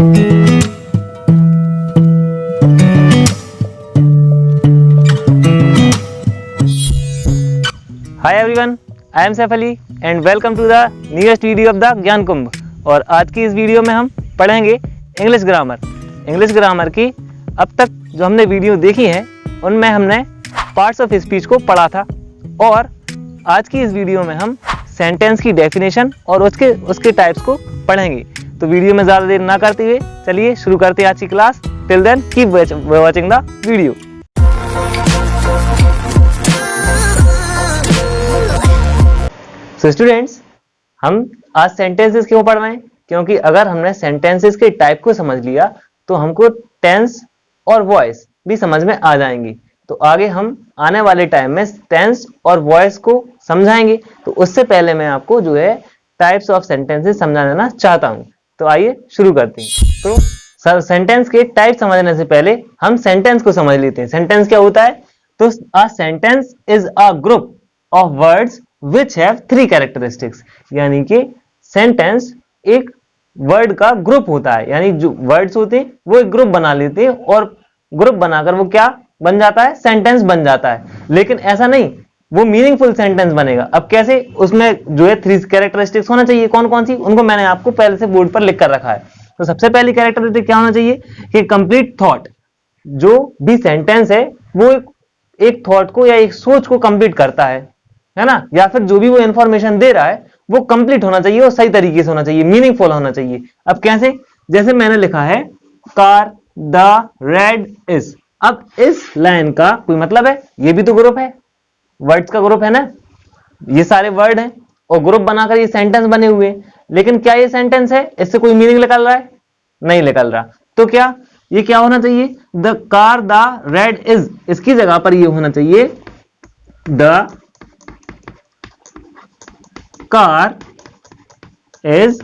Hi everyone, I am Saif Ali and welcome to the newest video of the Gyan Kumbh. और आज की इस वीडियो में हम पढ़ेंगे इंग्लिश ग्रामर। इंग्लिश ग्रामर की अब तक जो हमने वीडियो देखी है उनमें हमने पार्ट्स ऑफ स्पीच को पढ़ा था, और आज की इस वीडियो में हम सेंटेंस की डेफिनेशन और उसके टाइप्स को पढ़ेंगे। तो वीडियो में ज़्यादा देर ना करते हुए चलिए शुरू करते हैं आज की class. Till then keep watching the video. तो स्टूडेंट्स, हम आज सेंटेंसेस क्यों पढ़ रहे हैं? क्योंकि अगर हमने सेंटेंसेस के टाइप को समझ लिया तो हमको टेंस और वॉइस भी समझ में आ जाएंगी। तो आगे हम आने वाले टाइम में टेंस और वॉइस को समझाएंगे। तो उससे पहले मैं आपको जो है टाइप्स ऑफ सेंटेंसेस समझाना चाहता हूं। तो आइए शुरू करते हैं। तो सेंटेंस के टाइप समझने से पहले हम सेंटेंस को समझ लेते हैं। सेंटेंस क्या होता है? तो a sentence is a group of words which have three characteristics। यानी कि सेंटेंस एक वर्ड का ग्रुप होता है, यानी जो वर्ड्स होते हैं वो एक ग्रुप बना लेते हैं और ग्रुप बनाकर वो क्या बन जाता है? सेंटेंस बन जाता है। लेकिन ऐसा नहीं, वो मीनिंगफुल सेंटेंस बनेगा। अब कैसे? उसमें जो है थ्री कैरेक्टरिस्टिक्स होना चाहिए। कौन कौन सी? उनको मैंने आपको पहले से बोर्ड पर लिख कर रखा है। तो सबसे पहली कैरेक्टरिस्टिक क्या होना चाहिए कि कंप्लीट थॉट। जो भी सेंटेंस है वो एक थॉट को या एक सोच को कंप्लीट करता है ना, या फिर जो भी वो इंफॉर्मेशन दे रहा है वो कंप्लीट होना चाहिए और सही तरीके से होना चाहिए, मीनिंगफुल होना चाहिए। अब कैसे? जैसे मैंने लिखा है कार द रेड इज। अब इस लाइन का कोई मतलब है? ये भी तो ग्रुप है, वर्ड्स का ग्रुप है ना, ये सारे वर्ड हैं और ग्रुप बनाकर ये सेंटेंस बने हुए हैं। लेकिन क्या ये सेंटेंस है? इससे कोई मीनिंग निकल रहा है? नहीं निकल रहा। तो क्या ये क्या होना चाहिए? The car the red is, इसकी जगह पर ये होना चाहिए द कार इज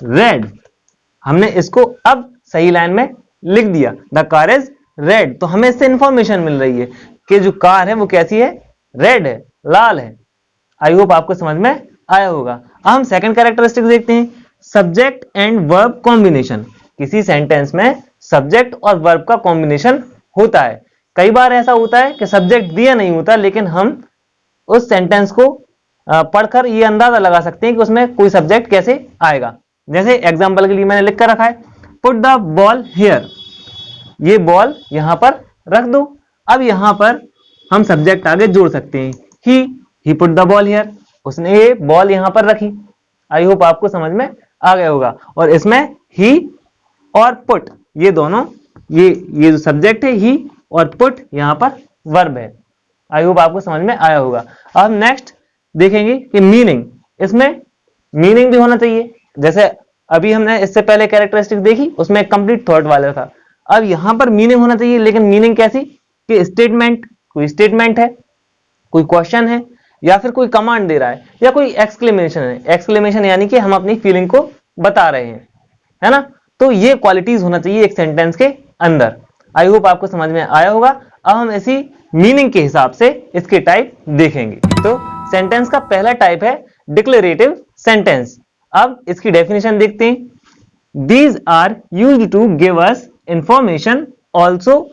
रेड। हमने इसको अब सही लाइन में लिख दिया, द कार इज रेड। तो हमें इससे इंफॉर्मेशन मिल रही है कि जो कार है वो कैसी है? रेड है, लाल है। आई होप आपको समझ में आया होगा। अब हम सेकंड कैरेक्टरिस्टिक देखते हैं, सब्जेक्ट एंड वर्ब कॉम्बिनेशन। किसी सेंटेंस में सब्जेक्ट और वर्ब का कॉम्बिनेशन होता है। कई बार ऐसा होता है कि सब्जेक्ट दिया नहीं होता, लेकिन हम उस सेंटेंस को पढ़कर ये अंदाजा लगा सकते हैं कि उसमें कोई सब्जेक्ट कैसे आएगा। जैसे एग्जांपल के लिए मैंने लिख कर रखा है पुट द बॉल हियर। ये बॉल यहां पर रख दो। अब यहां पर हम सब्जेक्ट आगे जोड़ सकते हैं, ही पुट द बॉल हियर। उसने ये बॉल यहां पर रखी। आई होप आपको समझ में आ गया होगा। और इसमें ही और पुट, ये दोनों, ये जो सब्जेक्ट है ही, और पुट यहां पर वर्ब है। आई होप आपको समझ में आया होगा। अब नेक्स्ट देखेंगे कि मीनिंग। इसमें मीनिंग भी होना चाहिए। जैसे अभी हमने इससे पहले कैरेक्टरिस्टिक देखी, उसमें कंप्लीट थॉट वाला था। अब यहां पर मीनिंग होना चाहिए, लेकिन मीनिंग कैसी? कि स्टेटमेंट, कोई स्टेटमेंट है, कोई क्वेश्चन है, या फिर कोई कमांड दे रहा है, या कोई एक्सक्लेमेशन है। एक्सक्लेमेशन यानी कि हम अपनी फीलिंग को बता रहे हैं, है ना। तो ये क्वालिटीज होना चाहिए एक सेंटेंस के अंदर। आई होप आपको समझ में आया होगा। अब हम इसी मीनिंग के हिसाब से इसके टाइप देखेंगे। तो सेंटेंस का पहला टाइप है डिक्लेरेटिव सेंटेंस। अब इसकी डेफिनेशन देखते हैं। These are used to give us information, also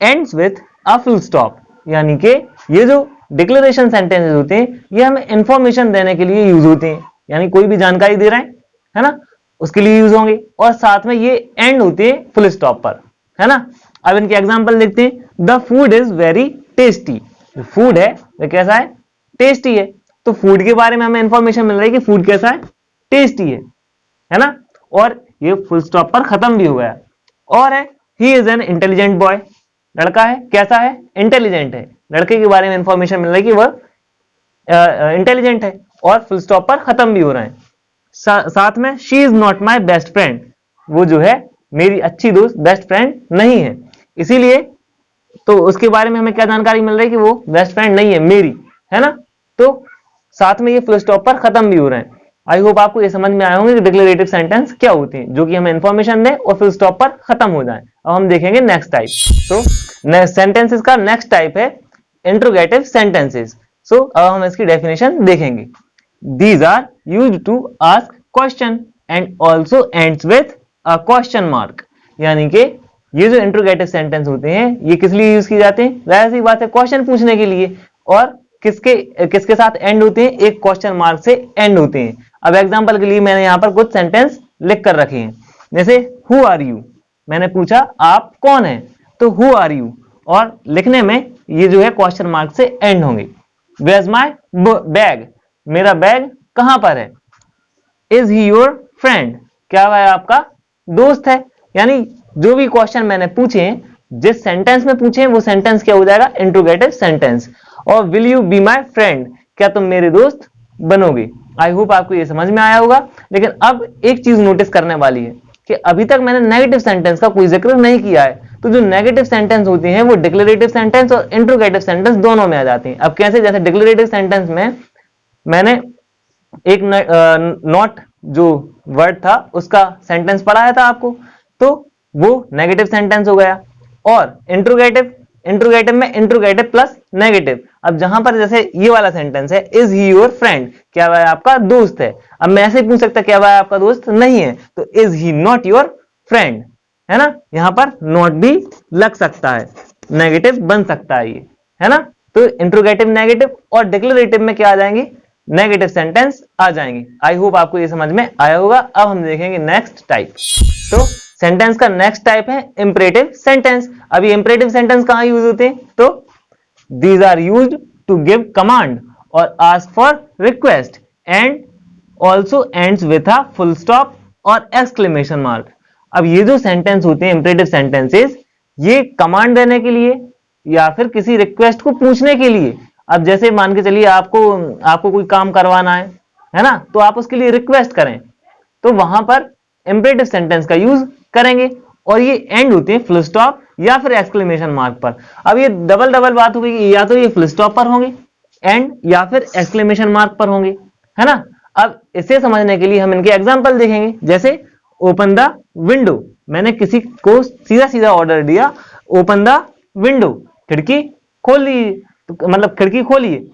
ends with a full stop. यानी कि ये जो डिक्लेरेशन सेंटेंसेस होते हैं ये हमें इंफॉर्मेशन देने के लिए यूज होते हैं, यानी कोई भी जानकारी दे रहे हैं, है ना, उसके लिए यूज होंगे। और साथ में ये एंड होते हैं फुल स्टॉप पर, है ना। अब इनके एग्जांपल देखते हैं। The food is very tasty. Food है वो कैसा है? टेस्टी है। तो फूड के बारे में हमें इंफॉर्मेशन मिल रही है कि फूड कैसा है? टेस्टी है ना। और ये फुल स्टॉप पर खत्म भी हो गया। और है he is an intelligent boy. लड़का है, कैसा है? इंटेलिजेंट है। लड़के के बारे में इंफॉर्मेशन मिल रही है कि वह इंटेलिजेंट है, और फुल स्टॉप पर खत्म भी हो रहा है। साथ में she is not my best friend. वो जो है मेरी अच्छी दोस्त, बेस्ट फ्रेंड नहीं है। इसीलिए तो उसके बारे में हमें क्या जानकारी मिल रही है कि वो बेस्ट फ्रेंड नहीं है मेरी, है ना। तो साथ में ये फुल स्टॉप पर खत्म भी हो रहे हैं। आई होप आपको ये समझ में आए होंगे कि डिक्लेरेटिव सेंटेंस क्या होती है, जो कि हमें इंफॉर्मेशन दे और फुल स्टॉप पर खत्म हो जाए। अब हम देखेंगे नेक्स्ट टाइप। तो सेंटेंसेस का नेक्स्ट टाइप है इंट्रोगेटिव सेंटेंसेस। सो अब हम इसकी डेफिनेशन देखेंगे। These are used to ask question and also ends with a question mark. यानी कि ये जो इंट्रोगेटिव सेंटेंस होते हैं ये किस लिए यूज किए जाते हैं? जाहिर सी बात है क्वेश्चन पूछने के लिए। और किसके साथ एंड होते हैं? एक क्वेश्चन मार्क से एंड होते हैं। अब एग्जांपल के लिए मैंने यहां पर कुछ सेंटेंस लिख कर रखे हैं, जैसे हु आर यू, मैंने पूछा आप कौन है, तो हु आर यू, और लिखने में ये जो है क्वेश्चन मार्क से एंड होंगे। वेयर्स माय बैग, मेरा बैग कहां पर है? इज ही योर फ्रेंड, क्या वह आपका दोस्त है? यानी जो भी क्वेश्चन मैंने पूछे हैं, जिस सेंटेंस में पूछे हैं वो सेंटेंस क्या हो जाएगा? Interrogative sentence. और will you be my friend, क्या तुम मेरे दोस्त बनोगे? आई होप आपको ये समझ में आया होगा। लेकिन अब एक चीज नोटिस करने वाली है कि अभी तक मैंने नेगेटिव सेंटेंस का कोई जिक्र नहीं किया है। तो जो नेगेटिव सेंटेंस होते हैं वो डिक्लेरेटिव सेंटेंस और इंट्रोगेटिव सेंटेंस दोनों में आ जाती हैं। अब कैसे? जैसे डिक्लेरेटिव सेंटेंस में मैंने एक नॉट जो वर्ड था उसका सेंटेंस पढ़ाया था आपको, तो वो नेगेटिव सेंटेंस हो गया। और इंट्रोगेटिव में इंट्रोगेटिव प्लस नेगेटिव। अब जहां पर जैसे ये वाला सेंटेंस है, इज ही योर फ्रेंड, क्या वह आपका दोस्त है? अब मैं ऐसे पूछ सकता क्या वह आपका दोस्त नहीं है, तो is he not your friend, है ना? यहां पर नॉट भी लग सकता है, नेगेटिव बन सकता है ये, है ना? तो इंट्रोगेटिव नेगेटिव और डिक्लेरेटिव में क्या आ जाएंगे? नेगेटिव सेंटेंस आ जाएंगे। आई होप आपको ये समझ में आया होगा। अब हम देखेंगे नेक्स्ट टाइप। तो सेंटेंस का नेक्स्ट टाइप है इंपरेटिव सेंटेंस। अभी इंपरेटिव सेंटेंस कहां यूज होते हैं? तो these are used to give command और ask for request and also ends with a full stop और एक्सक्लेमेशन मार्क। अब ये जो सेंटेंस होते हैं इंपरेटिव सेंटेंसेस, ये कमांड देने के लिए या फिर किसी रिक्वेस्ट को पूछने के लिए। अब जैसे मान के चलिए आपको कोई काम करवाना है ना? तो आप उसके लिए रिक्वेस्ट करें, तो वहां पर इंपरेटिव सेंटेंस का यूज करेंगे। और ये एंड होते हैं फुल स्टॉप या फिर एक्सक्लेमेशन मार्क पर। अब ये डबल बात हो गई, या तो ये फुल स्टॉप पर होंगे एंड या फिर एक्सक्लेमेशन मार्क पर होंगे, है ना? अब इसे समझने के लिए हम इनके एग्जाम्पल देखेंगे। जैसे ओपन द विंडो, मैंने किसी को सीधा ऑर्डर दिया, ओपन द विंडो, खिड़की खोल लीजिए, तो मतलब खिड़की खोलिए,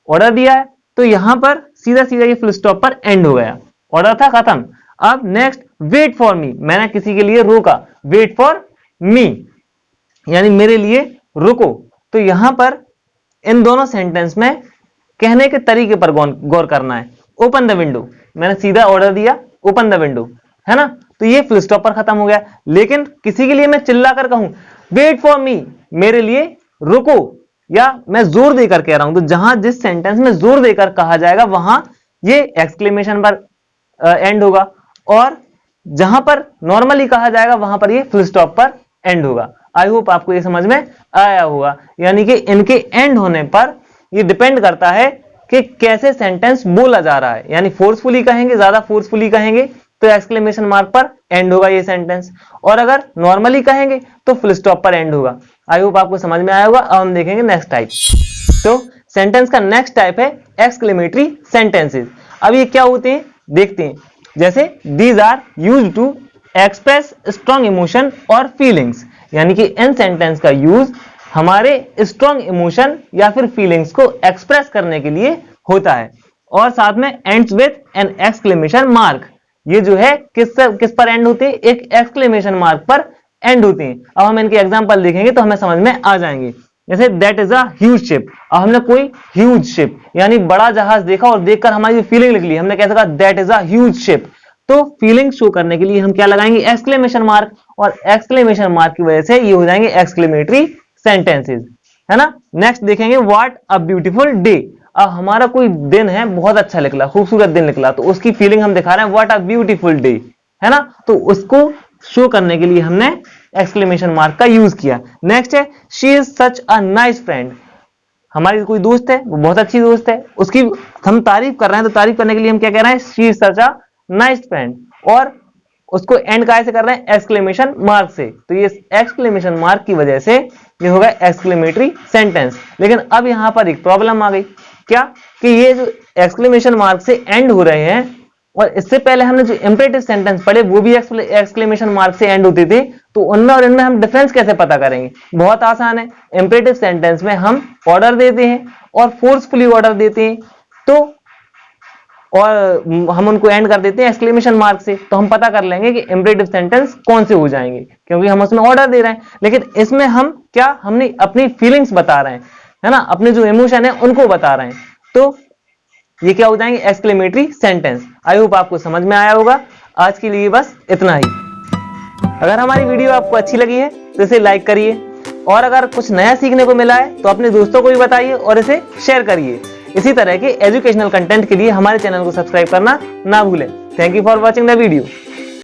ऑर्डर दिया है। तो यहां पर सीधा ये फुल स्टॉप पर एंड हो गया, ऑर्डर था खत्म। अब नेक्स्ट वेट फॉर मी, मैंने किसी के लिए रोका, वेट फॉर मी यानी मेरे लिए रुको। तो यहां पर इन दोनों सेंटेंस में कहने के तरीके पर गौर करना है। ओपन द विंडो, मैंने सीधा ऑर्डर दिया ओपन द विंडो, है ना? तो ये फुल स्टॉप पर खत्म हो गया। लेकिन किसी के लिए मैं चिल्ला कर कहूं वेट फॉर मी, मेरे लिए रुको, या मैं जोर देकर कह रहा हूं, तो जहां जिस सेंटेंस में जोर देकर कहा जाएगा वहां ये एक्सक्लेमेशन पर एंड होगा, और जहां पर नॉर्मली कहा जाएगा वहां पर ये फुल स्टॉप पर एंड होगा। आई होप आपको ये समझ में आया होगा। यानी कि इनके एंड होने पर ये डिपेंड करता है कि कैसे सेंटेंस बोला जा रहा है। यानी फोर्सफुली कहेंगे, ज्यादा फोर्सफुली कहेंगे तो एक्सक्लेमेशन मार्क पर एंड होगा ये सेंटेंस, और अगर नॉर्मली कहेंगे तो फुल स्टॉप पर एंड होगा। आई होप आपको समझ में आया होगा। अब हम देखेंगे नेक्स्ट टाइप। तो सेंटेंस का नेक्स्ट टाइप है एक्सक्लेमेटरी सेंटेंसेस। अब ये क्या होते हैं देखते हैं। जैसे these are used to express strong emotion और फीलिंग्स, यानी कि इन सेंटेंस का यूज हमारे स्ट्रॉन्ग इमोशन या फिर फीलिंग्स को एक्सप्रेस करने के लिए होता है। और साथ में ends with an exclamation mark, ये जो है किस पर एंड होते हैं? एक एक्सक्लेमेशन मार्क पर एंड होते हैं। अब हम इनके एग्जांपल देखेंगे तो हमें समझ में आ जाएंगे। जैसे that is a huge ship, अब हमने कोई ह्यूज शिप यानी बड़ा जहाज देखा और देखकर हमारी जो फीलिंग निकली, हमने कैसे कहा that is a huge ship. तो फीलिंग शो करने के लिए हम क्या लगाएंगे? एक्सक्लेमेशन मार्क, और एक्सक्लेमेशन मार्क की वजह से ये हो जाएंगे एक्सक्लेमेटरी सेंटेंसेस, है ना? नेक्स्ट देखेंगे व्हाट अ ब्यूटीफुल डे। अब हमारा कोई दिन है बहुत अच्छा निकला, खूबसूरत दिन निकला, तो उसकी फीलिंग हम दिखा रहे हैं व्हाट अ ब्यूटीफुल डे, है ना? तो उसको शो करने के लिए हमने एक्सक्लेमेशन मार्क का यूज किया। नेक्स्ट है she is such a nice friend, हमारी कोई दोस्त है, वो बहुत अच्छी दोस्त है, उसकी हम तारीफ कर रहे हैं, तो तारीफ करने के लिए हम क्या कह रहे हैं? She is such a nice friend, और उसको एंड कैसे कर रहे हैं? एक्सक्लेमेशन मार्क से। तो ये एक्सक्लेमेशन मार्क की वजह से ये होगा एक्सक्लेमेटरी सेंटेंस। लेकिन अब यहां पर एक प्रॉब्लम आ गई, क्या कि ये जो एक्सक्लेमेशन मार्क से एंड हो रहे हैं, और इससे पहले हमने जो इंपरेटिव सेंटेंस पढ़े वो भी एक्सक्लेमेशन मार्क से एंड होते थे, तो उनमें और इनमें हम डिफरेंस कैसे पता करेंगे? बहुत आसान है। इंपरेटिव सेंटेंस में हम ऑर्डर देते हैं और फोर्सफुली ऑर्डर देते हैं, तो और हम उनको एंड कर देते हैं एक्सक्लेमेशन मार्क से, तो हम पता कर लेंगे कि इंपरेटिव सेंटेंस कौन से हो जाएंगे, क्योंकि हम उसमें ऑर्डर दे रहे हैं। लेकिन इसमें हम क्या, हमने अपनी फीलिंग्स बता रहे हैं, है ना, अपने जो इमोशन है उनको बता रहे हैं, तो ये क्या हो जाएंगे, एक्सक्लेमेटरी सेंटेंस। आई होप आपको समझ में आया होगा। आज के लिए बस इतना ही। अगर हमारी वीडियो आपको अच्छी लगी है तो इसे लाइक करिए, और अगर कुछ नया सीखने को मिला है तो अपने दोस्तों को भी बताइए और इसे शेयर करिए। इसी तरह के एजुकेशनल कंटेंट के लिए हमारे चैनल को सब्सक्राइब करना ना भूलें। Thank you for watching the video.